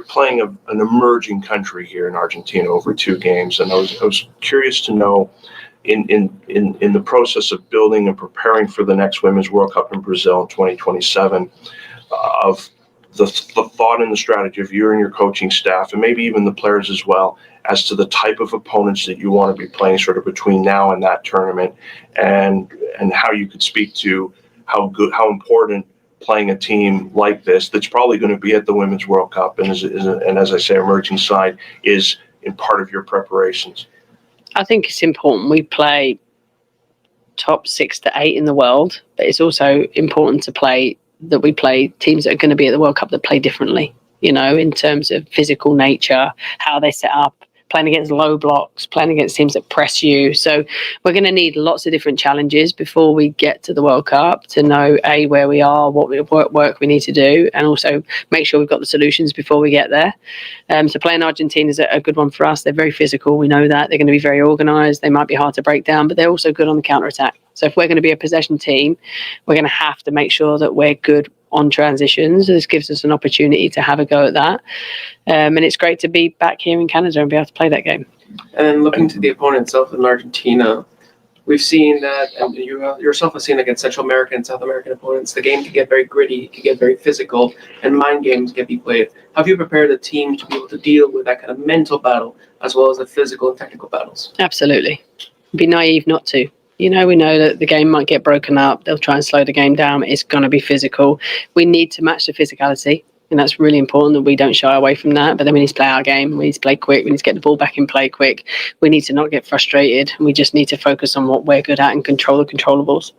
playing an emerging country here in Argentina over 2 games, and I was curious to know, in the process of building and preparing for the next Women's World Cup in Brazil in 2027, of the thought and the strategy of you and your coaching staff, and maybe even the players as well, as to the type of opponents that you want to be playing sort of between now and that tournament, and how you could speak to how important playing a team like this, that's probably going to be at the Women's World Cup, and as I say, emerging side, is in part of your preparations. I think it's important we play top 6 to 8 in the world, but it's also important that we play teams that are going to be at the World Cup that play differently, in terms of physical nature, how they set up, playing against low blocks, playing against teams that press you. So we're going to need lots of different challenges before we get to the World Cup to know, A, where we are, what work we need to do, and also make sure we've got the solutions before we get there. So playing Argentina is a good one for us. They're very physical. We know that. They're going to be very organised. They might be hard to break down, but they're also good on the counter-attack. So if we're going to be a possession team, we're going to have to make sure that we're good on transitions. This gives us an opportunity to have a go at that. And it's great to be back here in Canada and be able to play that game. And looking to the opponent itself in Argentina, we've seen that, and you yourself have seen against Central American and South American opponents, the game can get very gritty, it can get very physical, and mind games can be played. How have you prepared the team to be able to deal with that kind of mental battle as well as the physical and technical battles? Absolutely. It'd be naive not to. We know that the game might get broken up. They'll try and slow the game down. It's going to be physical. We need to match the physicality, and that's really important that we don't shy away from that. But then we need to play our game. We need to play quick. We need to get the ball back in play quick. We need to not get frustrated. We just need to focus on what we're good at and control the controllables.